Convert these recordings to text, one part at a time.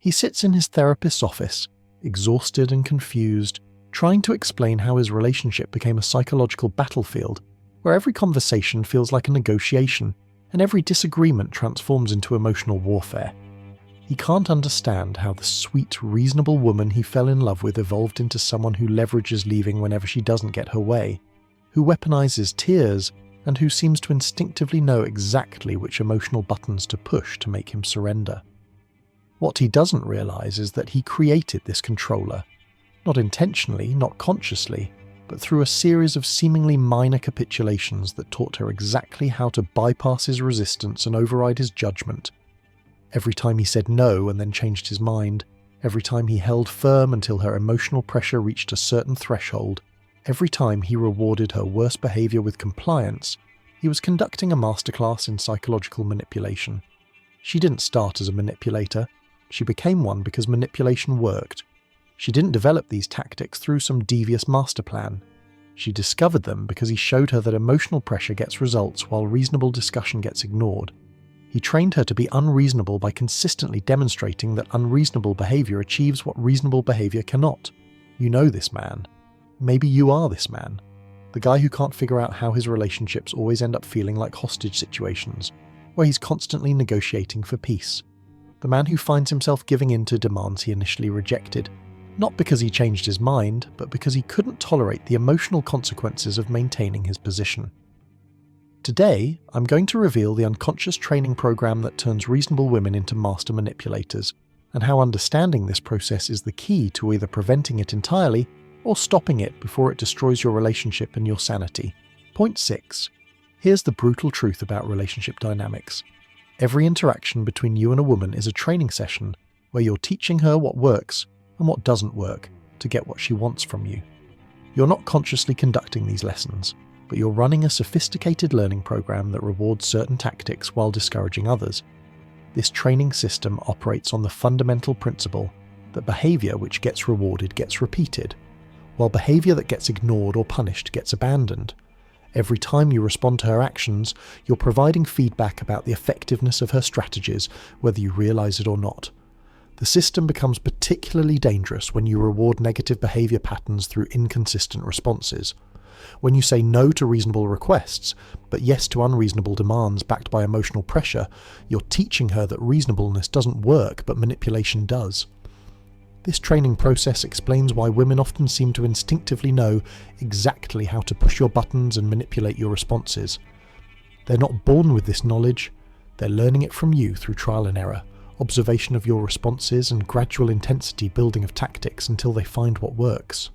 He sits in his therapist's office, exhausted and confused, trying to explain how his relationship became a psychological battlefield where every conversation feels like a negotiation and every disagreement transforms into emotional warfare. He can't understand how the sweet, reasonable woman he fell in love with evolved into someone who leverages leaving whenever she doesn't get her way, who weaponizes tears, and who seems to instinctively know exactly which emotional buttons to push to make him surrender. What he doesn't realize is that he created this controller, not intentionally, not consciously, but through a series of seemingly minor capitulations that taught her exactly how to bypass his resistance and override his judgment. Every time he said no and then changed his mind, every time he held firm until her emotional pressure reached a certain threshold, every time he rewarded her worst behavior with compliance, he was conducting a masterclass in psychological manipulation. She didn't start as a manipulator. She became one because manipulation worked. She didn't develop these tactics through some devious master plan. She discovered them because he showed her that emotional pressure gets results while reasonable discussion gets ignored. He trained her to be unreasonable by consistently demonstrating that unreasonable behavior achieves what reasonable behavior cannot. You know this man. Maybe you are this man. The guy who can't figure out how his relationships always end up feeling like hostage situations, where he's constantly negotiating for peace. The man who finds himself giving in to demands he initially rejected, not because he changed his mind, but because he couldn't tolerate the emotional consequences of maintaining his position. Today, I'm going to reveal the unconscious training program that turns reasonable women into master manipulators, and how understanding this process is the key to either preventing it entirely or stopping it before it destroys your relationship and your sanity. Point 6. Here's the brutal truth about relationship dynamics. Every interaction between you and a woman is a training session where you're teaching her what works and what doesn't work to get what she wants from you. You're not consciously conducting these lessons, but you're running a sophisticated learning program that rewards certain tactics while discouraging others. This training system operates on the fundamental principle that behavior which gets rewarded gets repeated, while behavior that gets ignored or punished gets abandoned. Every time you respond to her actions, you're providing feedback about the effectiveness of her strategies, whether you realize it or not. The system becomes particularly dangerous when you reward negative behavior patterns through inconsistent responses. When you say no to reasonable requests, but yes to unreasonable demands backed by emotional pressure, you're teaching her that reasonableness doesn't work, but manipulation does. This training process explains why women often seem to instinctively know exactly how to push your buttons and manipulate your responses. They're not born with this knowledge, they're learning it from you through trial and error, observation of your responses and gradual intensity building of tactics until they find what works.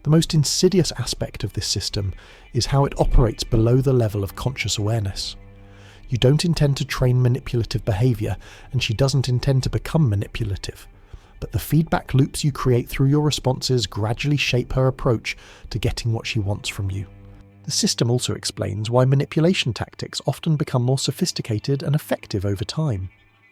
The most insidious aspect of this system is how it operates below the level of conscious awareness. You don't intend to train manipulative behavior, and she doesn't intend to become manipulative. But the feedback loops you create through your responses gradually shape her approach to getting what she wants from you. The system also explains why manipulation tactics often become more sophisticated and effective over time.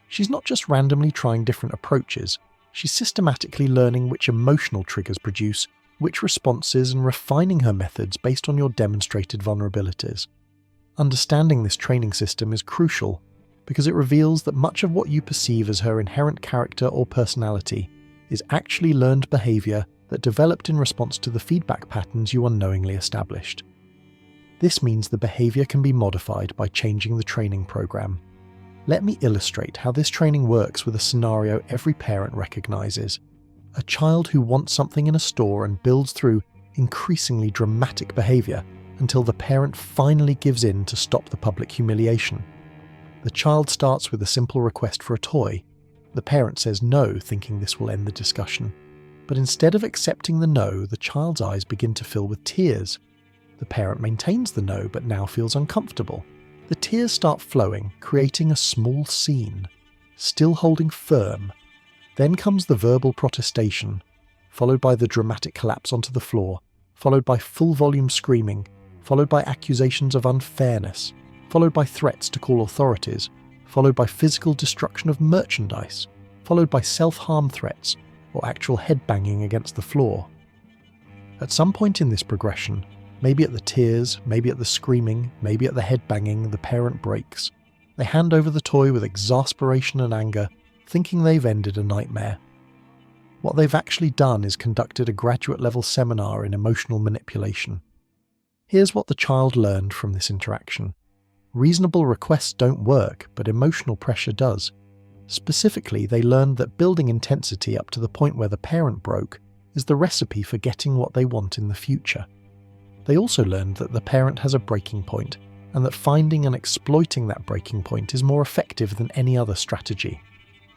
She's not just randomly trying different approaches, she's systematically learning which emotional triggers produce which responses and refining her methods based on your demonstrated vulnerabilities. Understanding this training system is crucial because it reveals that much of what you perceive as her inherent character or personality is actually learned behavior that developed in response to the feedback patterns you unknowingly established. This means the behavior can be modified by changing the training program. Let me illustrate how this training works with a scenario every parent recognizes. A child who wants something in a store and builds through increasingly dramatic behavior until the parent finally gives in to stop the public humiliation. The child starts with a simple request for a toy. The parent says no, thinking this will end the discussion. But instead of accepting the no, the child's eyes begin to fill with tears. The parent maintains the no, but now feels uncomfortable. The tears start flowing, creating a small scene, still holding firm. Then comes the verbal protestation, followed by the dramatic collapse onto the floor, followed by full volume screaming, followed by accusations of unfairness, followed by threats to call authorities, followed by physical destruction of merchandise, followed by self-harm threats or actual headbanging against the floor. At some point in this progression, maybe at the tears, maybe at the screaming, maybe at the headbanging, the parent breaks. They hand over the toy with exasperation and anger, thinking they've ended a nightmare. What they've actually done is conducted a graduate-level seminar in emotional manipulation. Here's what the child learned from this interaction. Reasonable requests don't work, but emotional pressure does. Specifically, they learned that building intensity up to the point where the parent broke is the recipe for getting what they want in the future. They also learned that the parent has a breaking point, and that finding and exploiting that breaking point is more effective than any other strategy.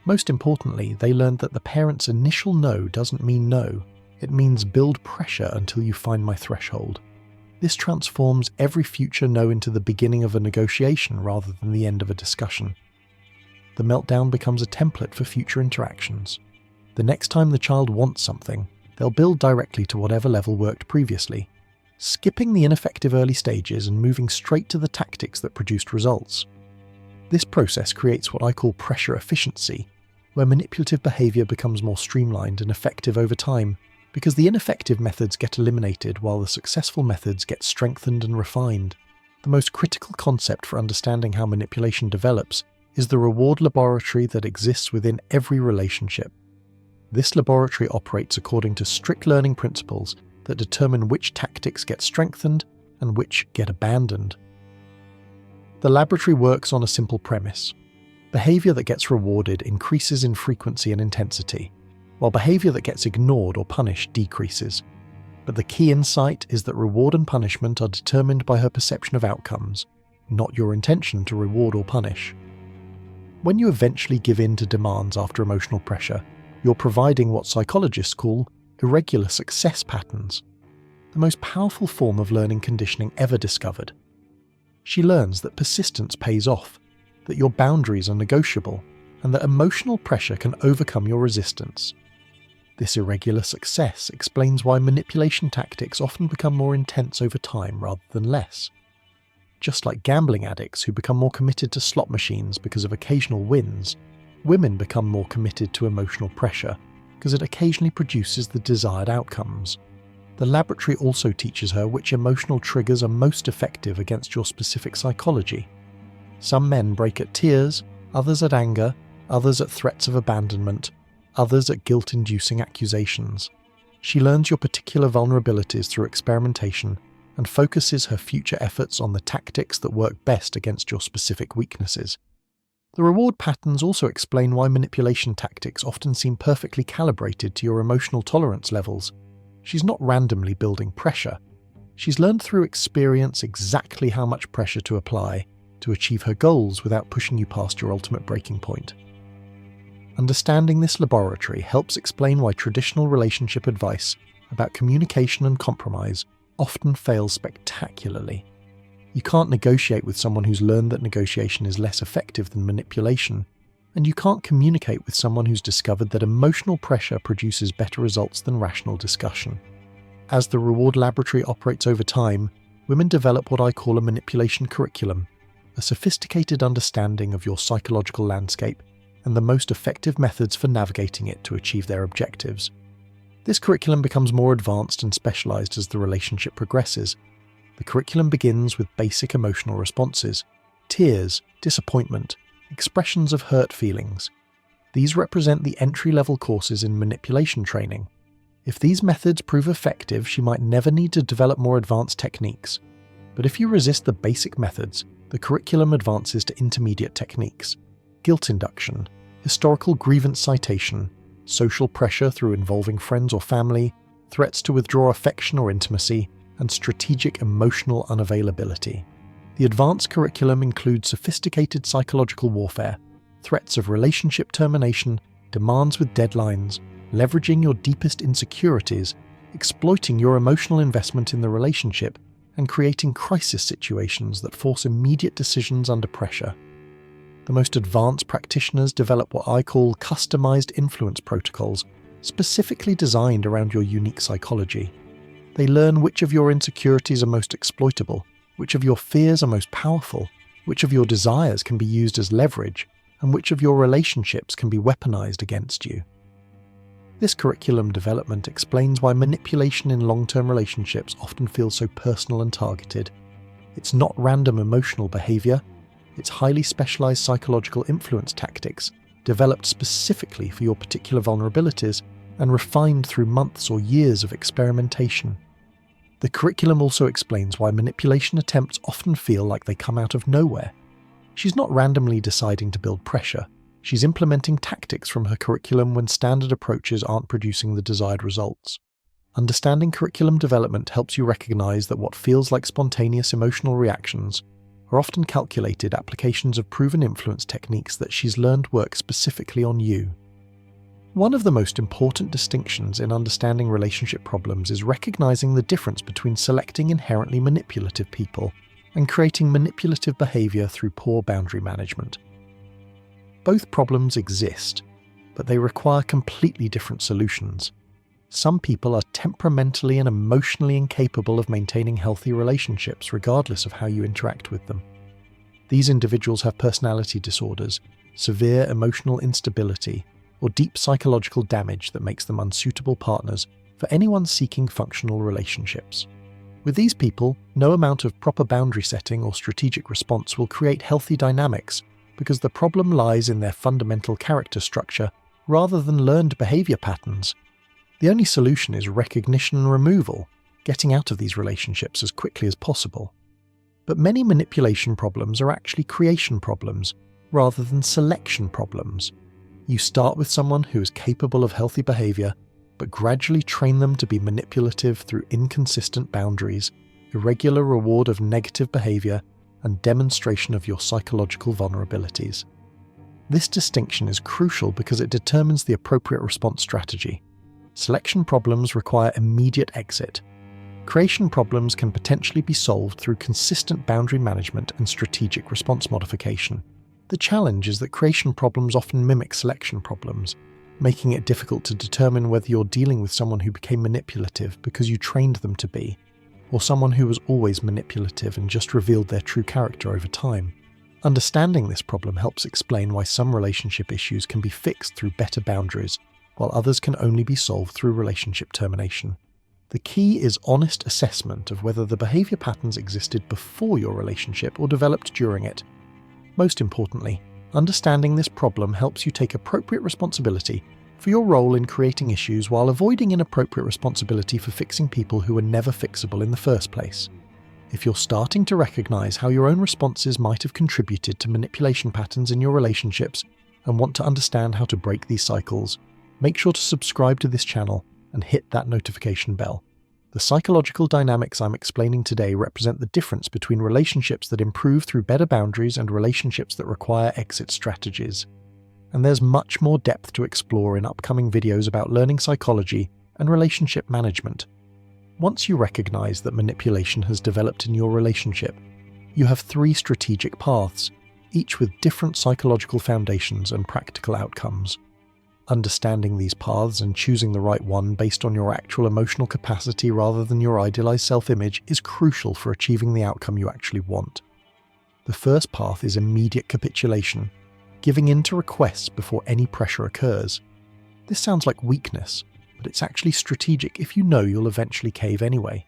Most importantly, they learned that the parent's initial no doesn't mean no, it means build pressure until you find my threshold. This transforms every future no into the beginning of a negotiation rather than the end of a discussion. The meltdown becomes a template for future interactions. The next time the child wants something, they'll build directly to whatever level worked previously, skipping the ineffective early stages and moving straight to the tactics that produced results. This process creates what I call pressure efficiency, where manipulative behavior becomes more streamlined and effective over time, because the ineffective methods get eliminated while the successful methods get strengthened and refined. The most critical concept for understanding how manipulation develops is the reward laboratory that exists within every relationship. This laboratory operates according to strict learning principles that determine which tactics get strengthened and which get abandoned. The laboratory works on a simple premise. Behavior that gets rewarded increases in frequency and intensity, while behavior that gets ignored or punished decreases. But the key insight is that reward and punishment are determined by her perception of outcomes, not your intention to reward or punish. When you eventually give in to demands after emotional pressure, you're providing what psychologists call irregular success patterns, the most powerful form of learning conditioning ever discovered. She learns that persistence pays off, that your boundaries are negotiable, and that emotional pressure can overcome your resistance. This irregular success explains why manipulation tactics often become more intense over time rather than less. Just like gambling addicts who become more committed to slot machines because of occasional wins, women become more committed to emotional pressure because it occasionally produces the desired outcomes. The laboratory also teaches her which emotional triggers are most effective against your specific psychology. Some men break at tears, others at anger, others at threats of abandonment, others at guilt-inducing accusations. She learns your particular vulnerabilities through experimentation and focuses her future efforts on the tactics that work best against your specific weaknesses. The reward patterns also explain why manipulation tactics often seem perfectly calibrated to your emotional tolerance levels. She's not randomly building pressure. She's learned through experience exactly how much pressure to apply to achieve her goals without pushing you past your ultimate breaking point. Understanding this laboratory helps explain why traditional relationship advice about communication and compromise often fails spectacularly. You can't negotiate with someone who's learned that negotiation is less effective than manipulation, and you can't communicate with someone who's discovered that emotional pressure produces better results than rational discussion. As the reward laboratory operates over time, women develop what I call a manipulation curriculum, a sophisticated understanding of your psychological landscape and the most effective methods for navigating it to achieve their objectives. This curriculum becomes more advanced and specialized as the relationship progresses. The curriculum begins with basic emotional responses: tears, disappointment, expressions of hurt feelings. These represent the entry-level courses in manipulation training. If these methods prove effective, she might never need to develop more advanced techniques. But if you resist the basic methods, the curriculum advances to intermediate techniques: guilt induction, historical grievance citation, social pressure through involving friends or family, threats to withdraw affection or intimacy, and strategic emotional unavailability. The advanced curriculum includes sophisticated psychological warfare, threats of relationship termination, demands with deadlines, leveraging your deepest insecurities, exploiting your emotional investment in the relationship, and creating crisis situations that force immediate decisions under pressure. The most advanced practitioners develop what I call customized influence protocols, specifically designed around your unique psychology. They learn which of your insecurities are most exploitable, which of your fears are most powerful, which of your desires can be used as leverage, and which of your relationships can be weaponized against you. This curriculum development explains why manipulation in long-term relationships often feels so personal and targeted. It's not random emotional behavior, it's highly specialized psychological influence tactics developed specifically for your particular vulnerabilities and refined through months or years of experimentation. The curriculum also explains why manipulation attempts often feel like they come out of nowhere. She's not randomly deciding to build pressure. She's implementing tactics from her curriculum when standard approaches aren't producing the desired results. Understanding curriculum development helps you recognize that what feels like spontaneous emotional reactions are often calculated applications of proven influence techniques that she's learned work specifically on you. One of the most important distinctions in understanding relationship problems is recognizing the difference between selecting inherently manipulative people and creating manipulative behavior through poor boundary management. Both problems exist, but they require completely different solutions. Some people are temperamentally and emotionally incapable of maintaining healthy relationships regardless of how you interact with them. These individuals have personality disorders, severe emotional instability, or deep psychological damage that makes them unsuitable partners for anyone seeking functional relationships. With these people, no amount of proper boundary setting or strategic response will create healthy dynamics because the problem lies in their fundamental character structure rather than learned behavior patterns. The only solution is recognition and removal, getting out of these relationships as quickly as possible. But many manipulation problems are actually creation problems rather than selection problems. You start with someone who is capable of healthy behavior, but gradually train them to be manipulative through inconsistent boundaries, irregular reward of negative behavior, and demonstration of your psychological vulnerabilities. This distinction is crucial because it determines the appropriate response strategy. Selection problems require immediate exit. Creation problems can potentially be solved through consistent boundary management and strategic response modification. The challenge is that creation problems often mimic selection problems, making it difficult to determine whether you're dealing with someone who became manipulative because you trained them to be, or someone who was always manipulative and just revealed their true character over time. Understanding this problem helps explain why some relationship issues can be fixed through better boundaries, while others can only be solved through relationship termination. The key is honest assessment of whether the behavior patterns existed before your relationship or developed during it. Most importantly, understanding this problem helps you take appropriate responsibility for your role in creating issues while avoiding inappropriate responsibility for fixing people who were never fixable in the first place. If you're starting to recognize how your own responses might have contributed to manipulation patterns in your relationships and want to understand how to break these cycles, make sure to subscribe to this channel and hit that notification bell. The psychological dynamics I'm explaining today represent the difference between relationships that improve through better boundaries and relationships that require exit strategies. And there's much more depth to explore in upcoming videos about learning psychology and relationship management. Once you recognize that manipulation has developed in your relationship, you have 3 strategic paths, each with different psychological foundations and practical outcomes. Understanding these paths and choosing the right one based on your actual emotional capacity rather than your idealized self-image is crucial for achieving the outcome you actually want. The first path is immediate capitulation, giving in to requests before any pressure occurs. This sounds like weakness, but it's actually strategic if you know you'll eventually cave anyway.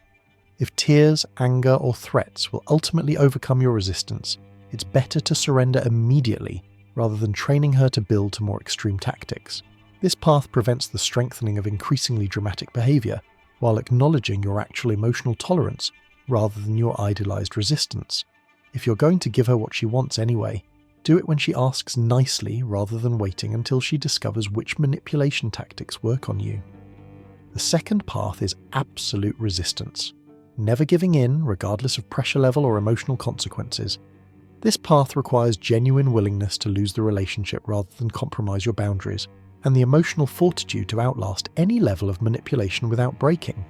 If tears, anger, or threats will ultimately overcome your resistance, it's better to surrender immediately rather than training her to build to more extreme tactics. This path prevents the strengthening of increasingly dramatic behavior, while acknowledging your actual emotional tolerance rather than your idealized resistance. If you're going to give her what she wants anyway, do it when she asks nicely rather than waiting until she discovers which manipulation tactics work on you. The second path is absolute resistance, never giving in regardless of pressure level or emotional consequences. This path requires genuine willingness to lose the relationship rather than compromise your boundaries, and the emotional fortitude to outlast any level of manipulation without breaking.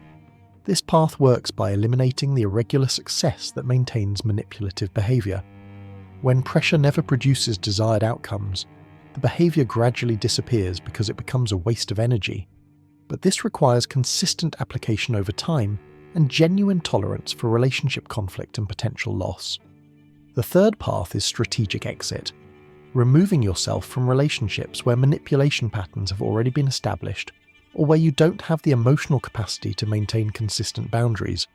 This path works by eliminating the irregular success that maintains manipulative behavior. When pressure never produces desired outcomes, the behavior gradually disappears because it becomes a waste of energy. But this requires consistent application over time and genuine tolerance for relationship conflict and potential loss. The third path is strategic exit, removing yourself from relationships where manipulation patterns have already been established or where you don't have the emotional capacity to maintain consistent boundaries.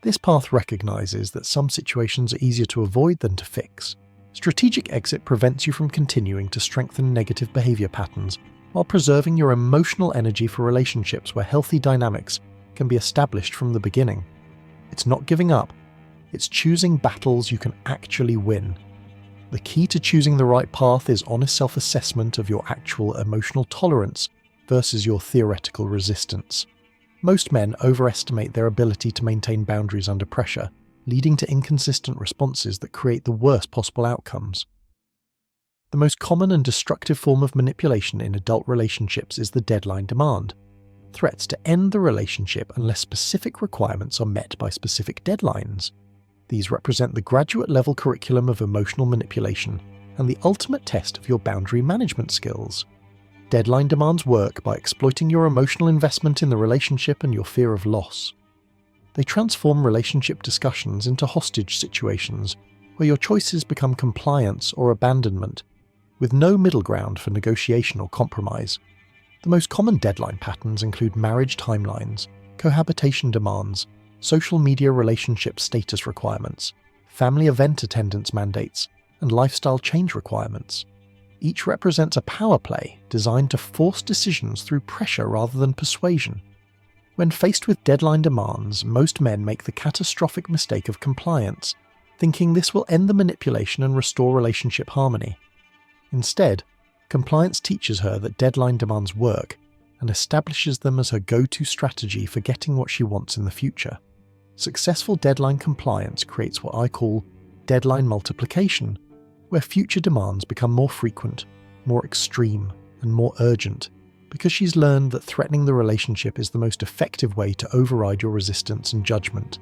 This path recognizes that some situations are easier to avoid than to fix, Strategic exit prevents you from continuing to strengthen negative behavior patterns while preserving your emotional energy for relationships where healthy dynamics can be established from the beginning. It's not giving up, it's choosing battles you can actually win. The key to choosing the right path is honest self-assessment of your actual emotional tolerance versus your theoretical resistance. Most men overestimate their ability to maintain boundaries under pressure, leading to inconsistent responses that create the worst possible outcomes. The most common and destructive form of manipulation in adult relationships is the deadline demand. Threats to end the relationship unless specific requirements are met by specific deadlines. These represent the graduate level curriculum of emotional manipulation and the ultimate test of your boundary management skills. Deadline demands work by exploiting your emotional investment in the relationship and your fear of loss. They transform relationship discussions into hostage situations where your choices become compliance or abandonment, with no middle ground for negotiation or compromise. The most common deadline patterns include marriage timelines, cohabitation demands, social media relationship status requirements, family event attendance mandates, and lifestyle change requirements. Each represents a power play designed to force decisions through pressure rather than persuasion. When faced with deadline demands, most men make the catastrophic mistake of compliance, thinking this will end the manipulation and restore relationship harmony. Instead, compliance teaches her that deadline demands work and establishes them as her go-to strategy for getting what she wants in the future. Successful deadline compliance creates what I call deadline multiplication, where future demands become more frequent, more extreme, and more urgent, because she's learned that threatening the relationship is the most effective way to override your resistance and judgment.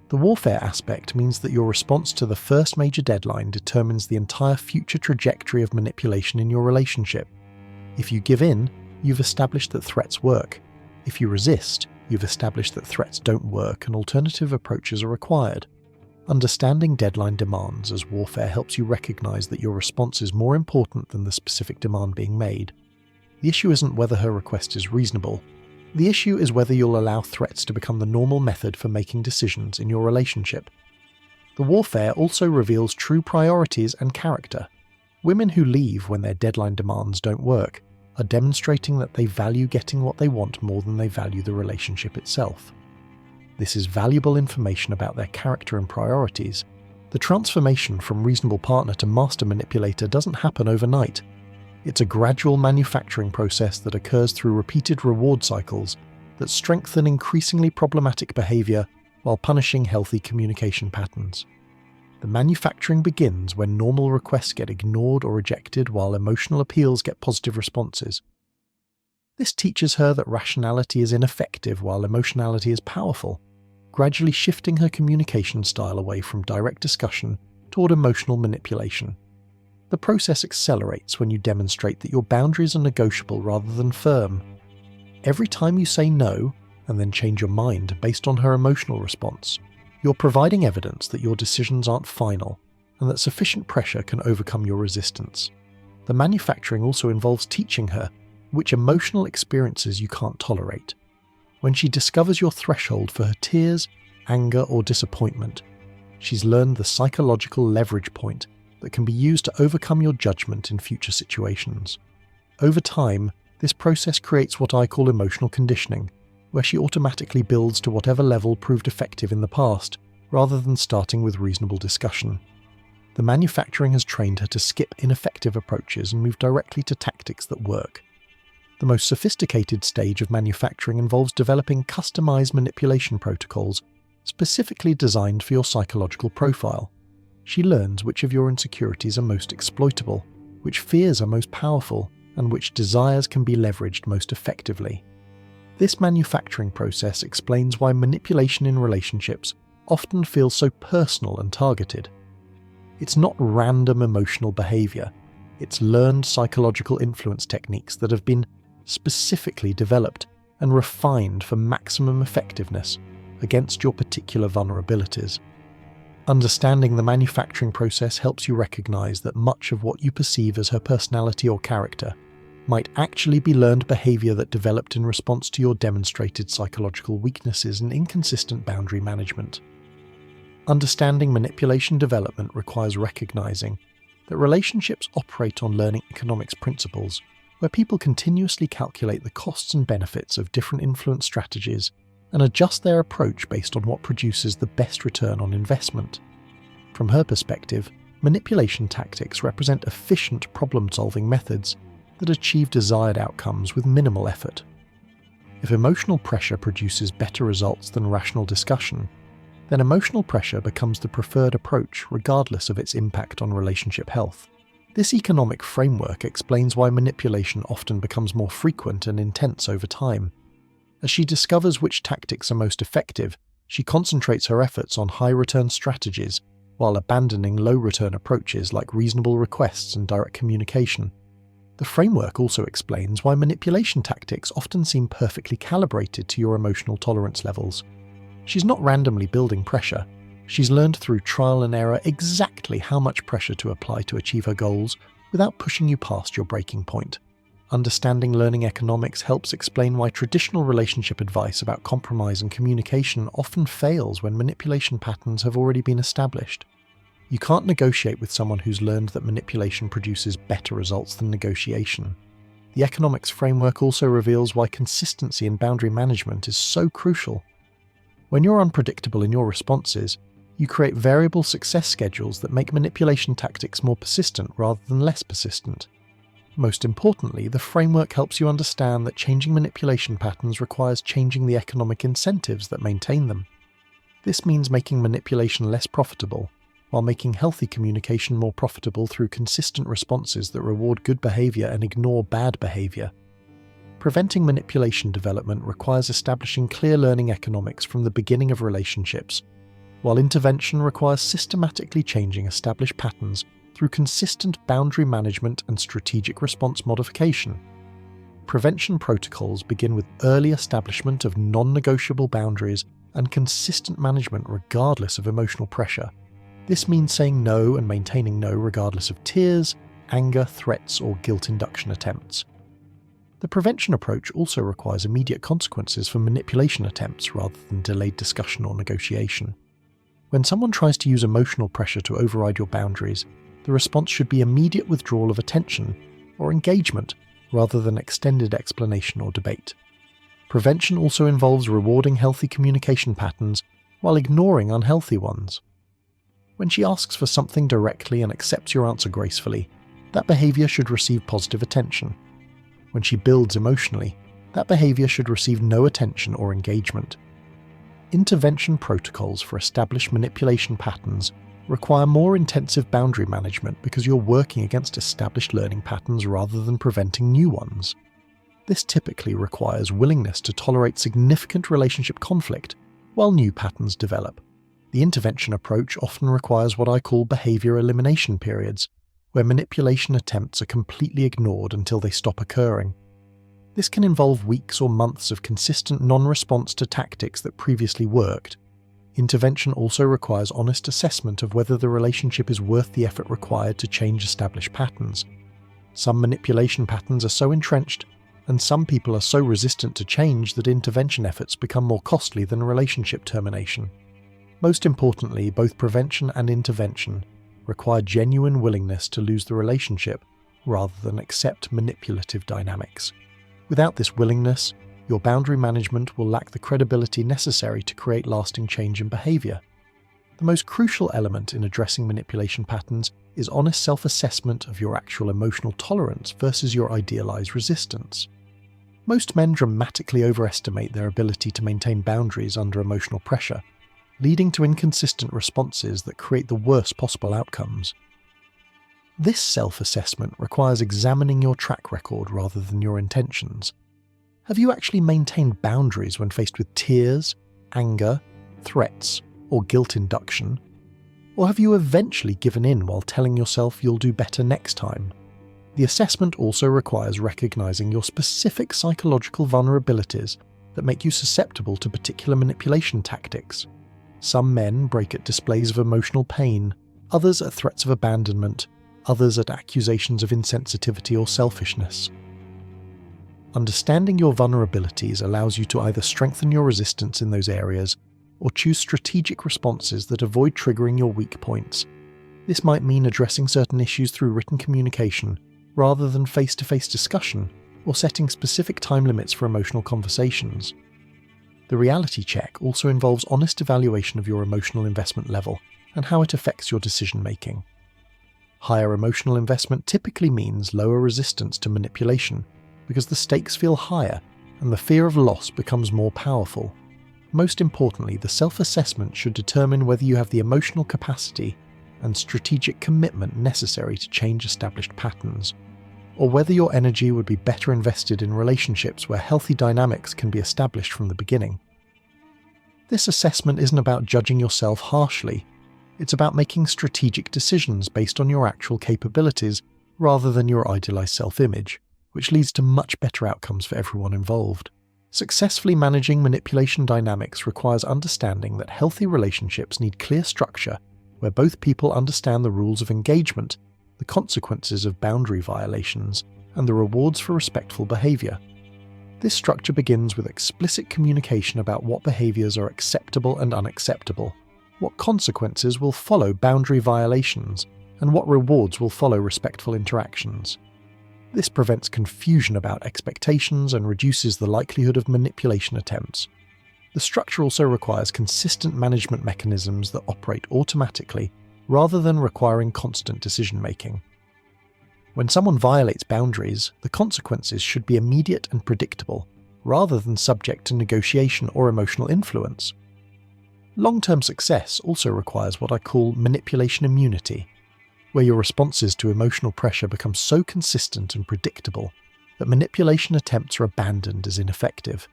The warfare aspect means that your response to the first major deadline determines the entire future trajectory of manipulation in your relationship. If you give in, you've established that threats work. If you resist, you've established that threats don't work and alternative approaches are required. Understanding deadline demands as warfare helps you recognize that your response is more important than the specific demand being made. The issue isn't whether her request is reasonable. The issue is whether you'll allow threats to become the normal method for making decisions in your relationship. The warfare also reveals true priorities and character. Women who leave when their deadline demands don't work are demonstrating that they value getting what they want more than they value the relationship itself. This is valuable information about their character and priorities. The transformation from reasonable partner to master manipulator doesn't happen overnight. It's a gradual manufacturing process that occurs through repeated reward cycles that strengthen increasingly problematic behavior while punishing healthy communication patterns. The manufacturing begins when normal requests get ignored or rejected while emotional appeals get positive responses. This teaches her that rationality is ineffective while emotionality is powerful, gradually shifting her communication style away from direct discussion toward emotional manipulation. The process accelerates when you demonstrate that your boundaries are negotiable rather than firm. Every time you say no, and then change your mind based on her emotional response, you're providing evidence that your decisions aren't final, and that sufficient pressure can overcome your resistance. The manufacturing also involves teaching her which emotional experiences you can't tolerate. When she discovers your threshold for her tears, anger, or disappointment, she's learned the psychological leverage point that can be used to overcome your judgment in future situations. Over time, this process creates what I call emotional conditioning, where she automatically builds to whatever level proved effective in the past, rather than starting with reasonable discussion. The manufacturing has trained her to skip ineffective approaches and move directly to tactics that work. The most sophisticated stage of manufacturing involves developing customized manipulation protocols specifically designed for your psychological profile. She learns which of your insecurities are most exploitable, which fears are most powerful, and which desires can be leveraged most effectively. This manufacturing process explains why manipulation in relationships often feels so personal and targeted. It's not random emotional behavior, it's learned psychological influence techniques that have been specifically developed and refined for maximum effectiveness against your particular vulnerabilities. Understanding the manufacturing process helps you recognize that much of what you perceive as her personality or character might actually be learned behavior that developed in response to your demonstrated psychological weaknesses and inconsistent boundary management. Understanding manipulation development requires recognizing that relationships operate on learning economics principles, where people continuously calculate the costs and benefits of different influence strategies and adjust their approach based on what produces the best return on investment. From her perspective, manipulation tactics represent efficient problem-solving methods that achieve desired outcomes with minimal effort. If emotional pressure produces better results than rational discussion, then emotional pressure becomes the preferred approach regardless of its impact on relationship health. This economic framework explains why manipulation often becomes more frequent and intense over time. As she discovers which tactics are most effective, she concentrates her efforts on high-return strategies while abandoning low-return approaches like reasonable requests and direct communication. The framework also explains why manipulation tactics often seem perfectly calibrated to your emotional tolerance levels. She's not randomly building pressure. She's learned through trial and error exactly how much pressure to apply to achieve her goals without pushing you past your breaking point. Understanding learning economics helps explain why traditional relationship advice about compromise and communication often fails when manipulation patterns have already been established. You can't negotiate with someone who's learned that manipulation produces better results than negotiation. The economics framework also reveals why consistency in boundary management is so crucial. When you're unpredictable in your responses, you create variable success schedules that make manipulation tactics more persistent rather than less persistent. Most importantly, the framework helps you understand that changing manipulation patterns requires changing the economic incentives that maintain them. This means making manipulation less profitable, while making healthy communication more profitable through consistent responses that reward good behavior and ignore bad behavior. Preventing manipulation development requires establishing clear learning economics from the beginning of relationships, while intervention requires systematically changing established patterns through consistent boundary management and strategic response modification. Prevention protocols begin with early establishment of non-negotiable boundaries and consistent management regardless of emotional pressure. This means saying no and maintaining no regardless of tears, anger, threats, or guilt induction attempts. The prevention approach also requires immediate consequences for manipulation attempts rather than delayed discussion or negotiation. When someone tries to use emotional pressure to override your boundaries, the response should be immediate withdrawal of attention or engagement rather than extended explanation or debate. Prevention also involves rewarding healthy communication patterns while ignoring unhealthy ones. When she asks for something directly and accepts your answer gracefully, that behavior should receive positive attention. When she builds emotionally, that behavior should receive no attention or engagement. Intervention protocols for established manipulation patterns require more intensive boundary management because you're working against established learning patterns rather than preventing new ones. This typically requires willingness to tolerate significant relationship conflict while new patterns develop. The intervention approach often requires what I call behavior elimination periods, where manipulation attempts are completely ignored until they stop occurring. This can involve weeks or months of consistent non-response to tactics that previously worked. Intervention also requires honest assessment of whether the relationship is worth the effort required to change established patterns. Some manipulation patterns are so entrenched, and some people are so resistant to change that intervention efforts become more costly than relationship termination. Most importantly, both prevention and intervention require genuine willingness to lose the relationship rather than accept manipulative dynamics. Without this willingness, your boundary management will lack the credibility necessary to create lasting change in behavior. The most crucial element in addressing manipulation patterns is honest self-assessment of your actual emotional tolerance versus your idealized resistance. Most men dramatically overestimate their ability to maintain boundaries under emotional pressure, leading to inconsistent responses that create the worst possible outcomes. This self-assessment requires examining your track record rather than your intentions. Have you actually maintained boundaries when faced with tears, anger, threats, or guilt induction? Or have you eventually given in while telling yourself you'll do better next time? The assessment also requires recognizing your specific psychological vulnerabilities that make you susceptible to particular manipulation tactics. Some men break at displays of emotional pain, others at threats of abandonment, others at accusations of insensitivity or selfishness. Understanding your vulnerabilities allows you to either strengthen your resistance in those areas or choose strategic responses that avoid triggering your weak points. This might mean addressing certain issues through written communication rather than face-to-face discussion, or setting specific time limits for emotional conversations. The reality check also involves honest evaluation of your emotional investment level and how it affects your decision-making. Higher emotional investment typically means lower resistance to manipulation because the stakes feel higher and the fear of loss becomes more powerful. Most importantly, the self-assessment should determine whether you have the emotional capacity and strategic commitment necessary to change established patterns, or whether your energy would be better invested in relationships where healthy dynamics can be established from the beginning. This assessment isn't about judging yourself harshly. It's about making strategic decisions based on your actual capabilities rather than your idealized self-image, which leads to much better outcomes for everyone involved. Successfully managing manipulation dynamics requires understanding that healthy relationships need clear structure where both people understand the rules of engagement, the consequences of boundary violations, and the rewards for respectful behavior. This structure begins with explicit communication about what behaviors are acceptable and unacceptable, what consequences will follow boundary violations, and what rewards will follow respectful interactions. This prevents confusion about expectations and reduces the likelihood of manipulation attempts. The structure also requires consistent management mechanisms that operate automatically rather than requiring constant decision-making. When someone violates boundaries, the consequences should be immediate and predictable, rather than subject to negotiation or emotional influence. Long-term success also requires what I call manipulation immunity, where your responses to emotional pressure become so consistent and predictable that manipulation attempts are abandoned as ineffective.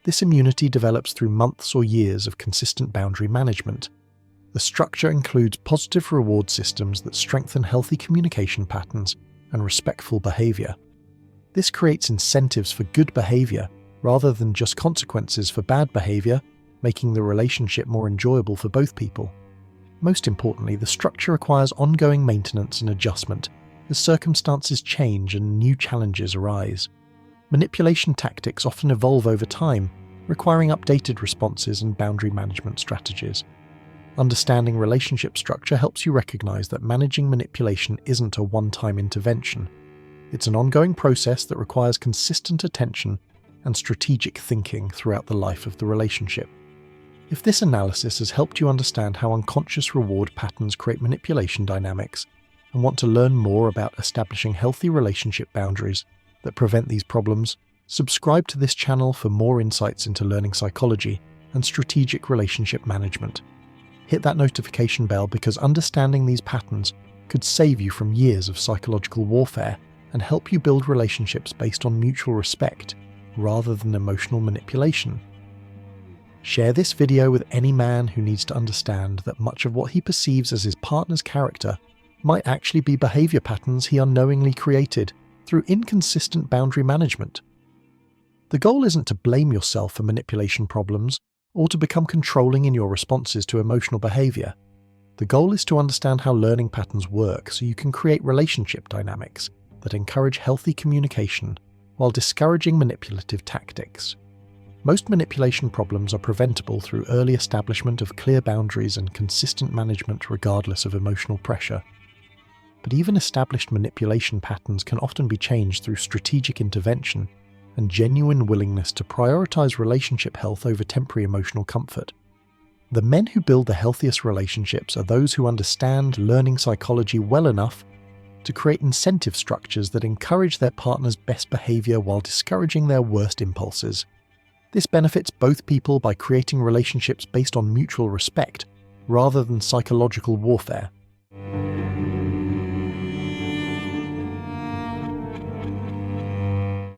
This immunity develops through months or years of consistent boundary management. The structure includes positive reward systems that strengthen healthy communication patterns and respectful behavior. This creates incentives for good behavior rather than just consequences for bad behavior, making the relationship more enjoyable for both people. Most importantly, the structure requires ongoing maintenance and adjustment as circumstances change and new challenges arise. Manipulation tactics often evolve over time, requiring updated responses and boundary management strategies. Understanding relationship structure helps you recognize that managing manipulation isn't a one-time intervention. It's an ongoing process that requires consistent attention and strategic thinking throughout the life of the relationship. If this analysis has helped you understand how unconscious reward patterns create manipulation dynamics, and want to learn more about establishing healthy relationship boundaries that prevent these problems, subscribe to this channel for more insights into learning psychology and strategic relationship management. Hit that notification bell because understanding these patterns could save you from years of psychological warfare and help you build relationships based on mutual respect rather than emotional manipulation. Share this video with any man who needs to understand that much of what he perceives as his partner's character might actually be behavior patterns he unknowingly created through inconsistent boundary management. The goal isn't to blame yourself for manipulation problems or to become controlling in your responses to emotional behavior. The goal is to understand how learning patterns work so you can create relationship dynamics that encourage healthy communication while discouraging manipulative tactics. Most manipulation problems are preventable through early establishment of clear boundaries and consistent management regardless of emotional pressure. But even established manipulation patterns can often be changed through strategic intervention and genuine willingness to prioritize relationship health over temporary emotional comfort. The men who build the healthiest relationships are those who understand learning psychology well enough to create incentive structures that encourage their partner's best behavior while discouraging their worst impulses. This benefits both people by creating relationships based on mutual respect rather than psychological warfare.